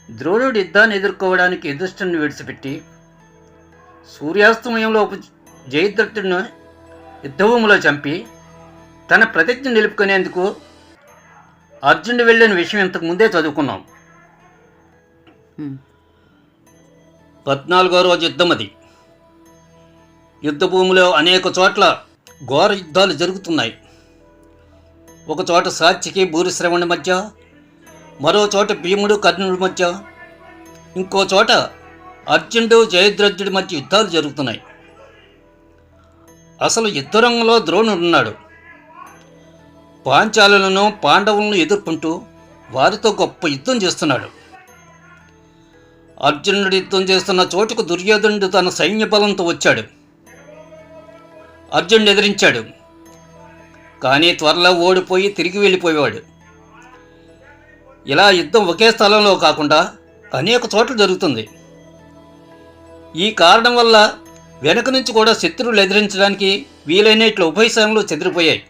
ద్రోణుడు యుద్ధాన్ని ఎదుర్కోవడానికి యుధిష్ఠిరుని విడిచిపెట్టి సూర్యాస్తమయంలో జయద్రథుడిని యుద్ధభూమిలో చంపి తన ప్రతిజ్ఞ నిలుపుకునేందుకు అర్జునుడు వెళ్ళిన విషయం ఇంతకు ముందే చదువుకున్నాం. 14వ రోజు యుద్ధం అది. యుద్ధభూమిలో అనేక చోట్ల ఘోర యుద్ధాలు జరుగుతున్నాయి. ఒక చోట సాత్యకి భూరిశ్రవణుడి మధ్య, మరో చోట భీముడు కర్ణుడి మధ్య, ఇంకో చోట అర్జునుడు జయద్రథుడి మధ్య యుద్ధాలు జరుగుతున్నాయి. అసలు యుద్ధరంగంలో ద్రోణుడు ఉన్నాడు. పాంచాలులను పాండవులను ఎదుర్కొంటూ వారితో గొప్ప యుద్ధం చేస్తున్నాడు. అర్జునుడు యుద్ధం చేస్తున్న చోటుకు దుర్యోధనుడు తన సైన్య బలంతో వచ్చాడు. అర్జునుడు ఎదిరించాడు, కానీ త్వరలో ఓడిపోయి తిరిగి వెళ్ళిపోయేవాడు. ఇలా యుద్ధం ఒకే స్థలంలో కాకుండా అనేక చోట్ల జరుగుతుంది. ఈ కారణం వల్ల వెనక నుంచి కూడా శత్రువులు ఎదిరించడానికి వీలైనట్లు ఉభయ సేనలు చెదిరిపోయాయి.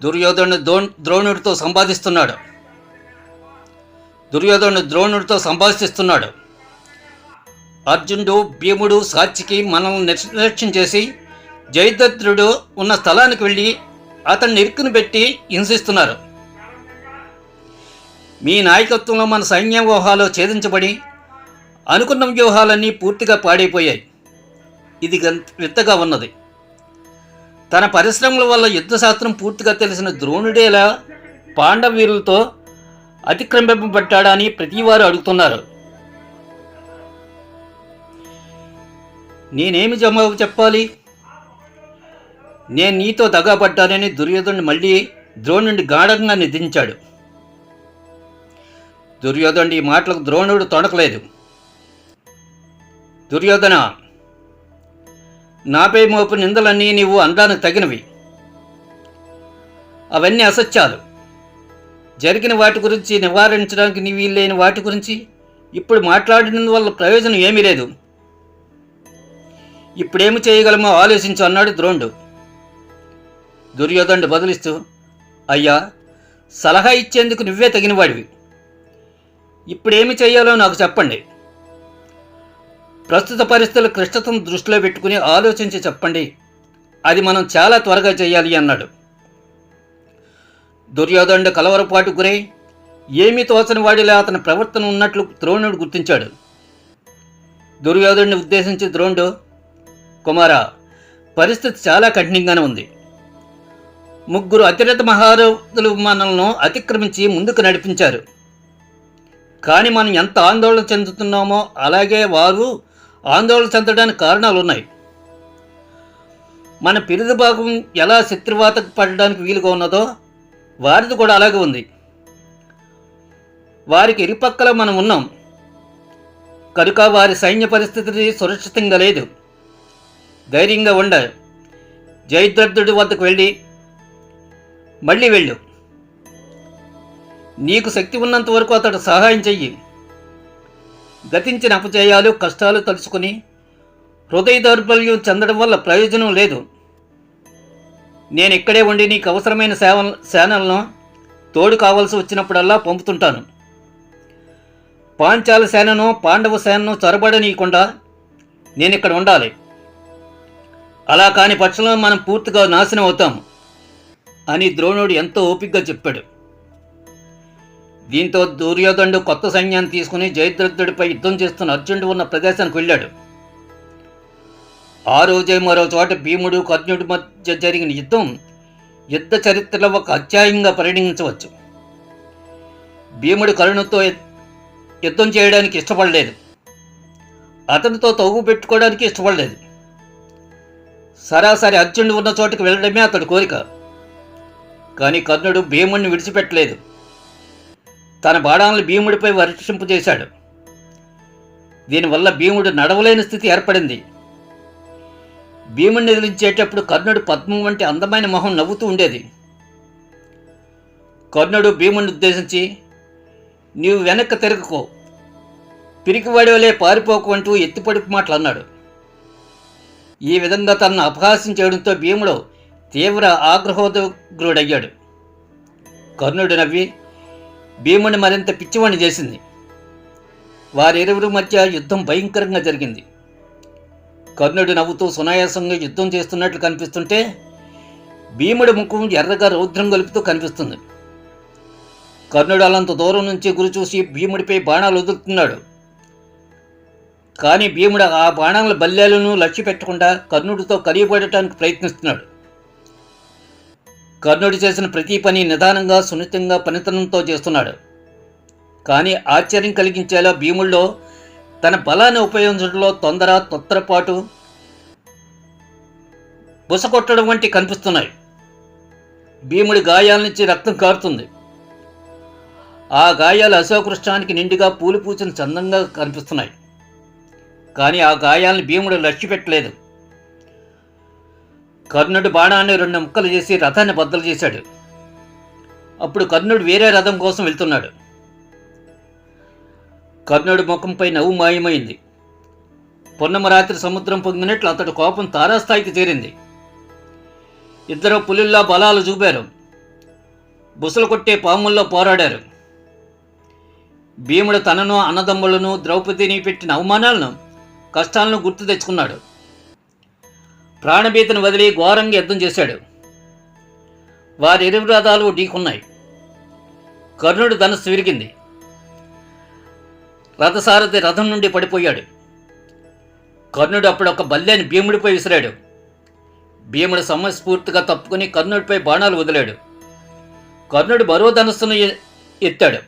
దుర్యోధనుడు ద్రోణుడితో సంభాషిస్తున్నాడు. అర్జునుడు, భీముడు, సాత్యకి మనల్ని నిర్లక్ష్యం చేసి జయద్రథుడు ఉన్న స్థలానికి వెళ్ళి అతన్ని ఇరుక్కుని పెట్టి హింసిస్తున్నారు. మీ నాయకత్వంలో మన సైన్య వ్యూహాలు ఛేదించబడి అనుకున్న వ్యూహాలన్నీ పూర్తిగా పాడైపోయాయి. ఇది వింతగా ఉన్నది. తన పరిశ్రమల వల్ల యుద్ధశాస్త్రం పూర్తిగా తెలిసిన ద్రోణుడేలా పాండవీరులతో అతిక్రమింపబడ్డాడా అని ప్రతివారు అడుగుతున్నారు. నేనేమి జవాబు చెప్పాలి? నేను నీతో దగాపడ్డానని దుర్యోధనుడు మళ్ళీ ద్రోణుడిని గాఢంగా నిందించాడు. దుర్యోధనుడి ఈ మాటలకు ద్రోణుడు తొణకలేదు. దుర్యోధన, నాపై మోపు నిందలన్నీ నీవు అనడానికి తగినవి. అవన్నీ అసత్యాలు. జరిగిన వాటి గురించి నివారించడానికి నీ వీలైన వాటి గురించి ఇప్పుడు మాట్లాడినందువల్ల ప్రయోజనం ఏమీ లేదు. ఇప్పుడేమి చేయగలమో ఆలోచించు అన్నాడు ద్రోణుడు. దుర్యోధనుడు బదులిస్తూ, అయ్యా, సలహా ఇచ్చేందుకు నువ్వే తగినవాడివి. ఇప్పుడేమి చేయాలో నాకు చెప్పండి. ప్రస్తుత పరిస్థితుల క్లిష్టతను దృష్టిలో పెట్టుకుని ఆలోచించి చెప్పండి. అది మనం చాలా త్వరగా చేయాలి అన్నాడు. దుర్యోధనుడు కలవరపాటు గురై ఏమీ తోచని వాడిలా అతని ప్రవర్తన ఉన్నట్లు ద్రోణుడు గుర్తించాడు. దుర్యోధనుడిని ఉద్దేశించి ద్రోణుడు, కుమారా, పరిస్థితి చాలా కఠినంగానే ఉంది. ముగ్గురు అతిరథ మహారథులు మనల్ని అతిక్రమించి ముందుకు నడిపించారు. కానీ మనం ఎంత ఆందోళన చెందుతున్నామో అలాగే వారు ఆందోళన చెందడానికి కారణాలు ఉన్నాయి. మన పిరుదు భాగం ఎలా శత్రువాతకు పడడానికి వీలుగా ఉన్నదో వారిది కూడా అలాగే ఉంది. వారికి ఇరుపక్కల మనం ఉన్నాం కనుక వారి సైన్య పరిస్థితి సురక్షితంగా లేదు. ధైర్యంగా ఉండ. జయద్రథుడి వద్దకు మళ్ళీ వెళ్ళు. నీకు శక్తి ఉన్నంత వరకు అతడు సహాయం చెయ్యి. గతించిన అపజయాలు, కష్టాలు తలుచుకుని హృదయ దౌర్బల్యం చెందడం వల్ల ప్రయోజనం లేదు. నేను ఇక్కడే ఉండి నీకు అవసరమైన సేనలను తోడు కావాల్సి వచ్చినప్పుడల్లా పంపుతుంటాను. పాంచాల సేనను, పాండవ సేనను చొరబడనీయకుండా నేను ఇక్కడ ఉండాలి. అలా కాని పక్షంలో మనం పూర్తిగా నాశనం అవుతాము అని ద్రోణుడు ఎంతో ఓపికగా చెప్పాడు. దీంతో దుర్యోధనుడు కొత్త సైన్యాన్ని తీసుకుని జయద్రథుడిపై యుద్ధం చేస్తున్న అర్జునుడు ఉన్న ప్రదేశానికి వెళ్ళాడు. ఆ రోజే మరో చోట భీముడు, కర్ణుడి మధ్య జరిగిన యుద్ధ చరిత్రలో ఒక అధ్యాయంగా పరిగణించవచ్చు. భీముడు కర్ణుడితో యుద్ధం చేయడానికి ఇష్టపడలేదు. అతనితో తగు పెట్టుకోవడానికి ఇష్టపడలేదు. సరాసరి అర్జునుడు ఉన్న చోటుకు వెళ్ళడమే అతడి కోరిక. కానీ కర్ణుడు భీముడిని విడిచిపెట్టలేదు. తన బాణాలను భీముడిపై వర్షింపజేశాడు. దీనివల్ల భీముడు నడవలేని స్థితి ఏర్పడింది. భీముడిని ఎదిరించేటప్పుడు కర్ణుడు పద్మం వంటి అందమైన మొహం నవ్వుతూ ఉండేది. కర్ణుడు భీముడిని ఉద్దేశించి, నీవు వెనక్కి తిరగకో, పిరికివాడివలే పారిపోకు అంటూ ఎత్తిపొడుపు మాటలు అన్నాడు. ఈ విధంగా తనను అపహాస్యం చేయడంతో భీముడు తీవ్ర ఆగ్రహోదగ్రుడయ్యాడు. కర్ణుడు నవ్వి, భీముని మరింత పిచ్చివాణ్ణి చేసింది. వారిరువురి మధ్య యుద్ధం భయంకరంగా జరిగింది. కర్ణుడు నవ్వుతూ సునాయాసంగా యుద్ధం చేస్తున్నట్లు కనిపిస్తుంటే భీముడి ముఖం ఎర్రగా రౌద్రం గలుపుతూ కనిపిస్తుంది. కర్ణుడు అలంత దూరం నుంచి గురి చూసి భీముడిపై బాణాలు వదులుతున్నాడు. కానీ భీముడు ఆ బాణాల బల్యాలను లక్ష్య పెట్టకుండా కర్ణుడితో కలియబడటానికి ప్రయత్నిస్తున్నాడు. కర్ణుడు చేసిన ప్రతి పని నిదానంగా సున్నితంగా పనితనంతో చేస్తున్నాడు. కానీ ఆశ్చర్యం కలిగించేలా భీముడిలో తన బలాన్ని ఉపయోగించడంలో తొందరపాటు, బుసకొట్టడం వంటి కనిపిస్తున్నాయి. భీముడి గాయాల నుంచి రక్తం కారుతుంది. ఆ గాయాలు అశోకృష్ణానికి నిండుగా పూలు పూసిన చందంగా కనిపిస్తున్నాయి. కానీ ఆ గాయాలను భీముడు లక్ష్య పెట్టలేదు. కర్ణుడు బాణాన్ని 2 ముక్కలు చేసి రథాన్ని బద్దలు చేశాడు. అప్పుడు కర్ణుడు వేరే రథం కోసం వెళ్తున్నాడు. కర్ణుడి ముఖంపై నవ్వు మాయమైంది. పొన్నమ రాత్రి సముద్రం పొంగినట్లు అతడు కోపం తారాస్థాయికి చేరింది. ఇద్దరు పులిల్లా బలాలు చూపారు. బుసలు కొట్టే పాముల్లో పోరాడారు. భీముడు తనను, అన్నదమ్ములను, ద్రౌపదిని పెట్టిన అవమానాలను, కష్టాలను గుర్తు తెచ్చుకున్నాడు. ప్రాణభీతిని వదిలి ఘోరంగా యుద్ధం చేశాడు. వారిరువురి రథాలు ఢీకున్నాయి. కర్ణుడు ధనస్సు విరిగింది. రథసారథి రథం నుండి పడిపోయాడు. కర్ణుడు అప్పుడు ఒక బల్యాన్ని భీముడిపై విసిరాడు. భీముడు సమస్ఫూర్తిగా తప్పుకుని కర్ణుడిపై బాణాలు వదిలాడు. కర్ణుడు మరో ధనస్సును ఎత్తాడు.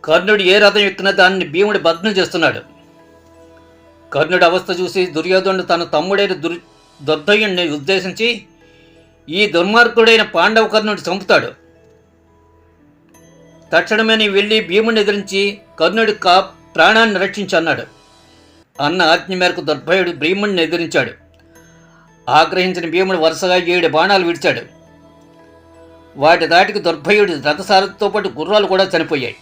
కర్ణుడు ఏ రథం ఎక్కినా దాన్ని భీముడు భగ్నం చేస్తున్నాడు. కర్ణుడి అవస్థ చూసి దుర్యోధనుడు తన తమ్ముడైన దుర్ధయుణ్ణి ఉద్దేశించి, ఈ దుర్మార్గుడైన పాండవ కర్ణుడు చంపుతాడు. తక్షణమే నీ వెళ్ళి భీముడిని ఎదిరించి కర్ణుడి ప్రాణాన్ని రక్షించన్నాడు. అన్న ఆజ్ఞ మేరకు దుర్భయుడు భీముడిని ఎదిరించాడు. ఆగ్రహించిన భీముడు వరుసగా 7 బాణాలు విడిచాడు. వాటి దాటికి దుర్భయుడి రథసారథితో పాటు గుర్రాలు కూడా చనిపోయాయి.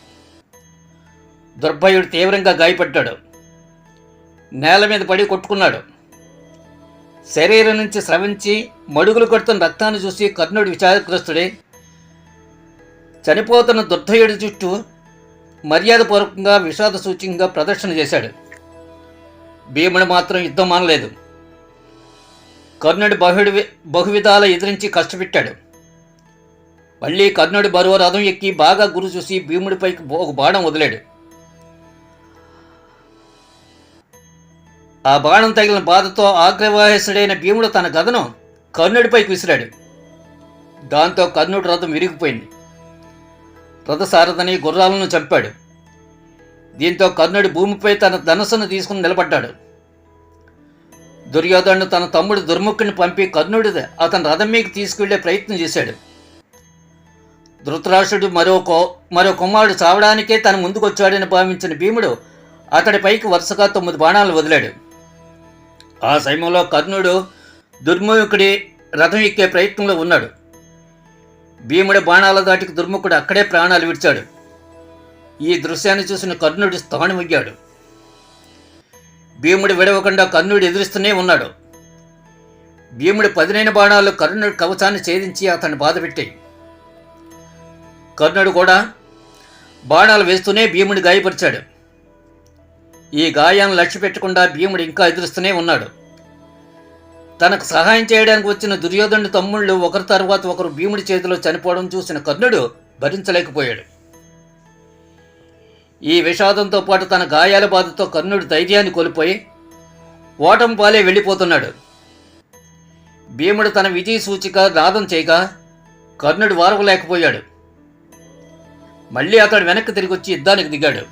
దుర్భయుడు తీవ్రంగా గాయపడ్డాడు. నేల మీద పడి కొట్టుకున్నాడు. శరీరం నుంచి స్రవించి మడుగులు కొడుతున్న రక్తాన్ని చూసి కర్ణుడు విచారగ్రస్తుడే చనిపోతున్న దుర్ధయుడి చుట్టూ మర్యాదపూర్వకంగా విషాద సూచకంగా ప్రదర్శన చేశాడు. భీముడు మాత్రం యుద్ధం మానలేదు. కర్ణుడు బహువిధాల ఎదిరించి కష్టపెట్టాడు. మళ్ళీ కర్ణుడు మరో రథం ఎక్కి బాగా గురి చూసి భీముడిపైకి ఒక బాణం వదిలాడు. ఆ బాణం తగిలిన బాధతో ఆగ్రవాహసుడైన భీముడు తన గదను కర్ణుడిపైకి విసిరాడు. దాంతో కర్ణుడి రథం విరిగిపోయింది. రథసారథిని గుర్రాలను చంపాడు. దీంతో కర్ణుడు భూమిపై తన ధనస్సును తీసుకుని నిలబడ్డాడు. దుర్యోధనుడు తన తమ్ముడు దుర్ముఖుని పంపి కర్ణుడు అతని రథం మీదకి తీసుకువెళ్లే ప్రయత్నం చేశాడు. ధృతరాష్ట్రుడు మరో కుమారుడు చావడానికే తన ముందుకొచ్చాడని భావించిన భీముడు అతడిపైకి వరుసగా 9 బాణాలు వదిలాడు. ఆ సమయంలో కర్ణుడు దుర్ముఖుడి రథం ఎక్కే ప్రయత్నంలో ఉన్నాడు. భీముడి బాణాల దాటికి దుర్ముఖుడు అక్కడే ప్రాణాలు విడిచాడు. ఈ దృశ్యాన్ని చూసిన కర్ణుడు స్థాణుమయ్యాడు. భీముడు విడవకుండా కర్ణుడు ఎదురిస్తూనే ఉన్నాడు. భీముడి పదునైన బాణాలు కర్ణుడి కవచాన్ని ఛేదించి అతన్ని బాధపెట్టాయి. కర్ణుడు కూడా బాణాలు వేస్తూనే భీముడి గాయపరిచాడు. ఈ గాయాన్ని లక్ష్య పెట్టకుండా భీముడు ఇంకా ఎదురుస్తూనే ఉన్నాడు. తనకు సహాయం చేయడానికి వచ్చిన దుర్యోధనుడి తమ్ముళ్ళు ఒకరి తర్వాత ఒకరు భీముడి చేతిలో చనిపోవడం చూసిన కర్ణుడు భరించలేకపోయాడు. ఈ విషాదంతో పాటు తన గాయాల బాధతో కర్ణుడు ధైర్యాన్ని కోల్పోయి ఓటమి పాలే వెళ్ళిపోతున్నాడు. భీముడు తన విజయ సూచిక నాదం చేయగా కర్ణుడు వారవలేకపోయాడు. మళ్ళీ అతడు వెనక్కి తిరిగి వచ్చి యుద్ధానికి దిగాడు.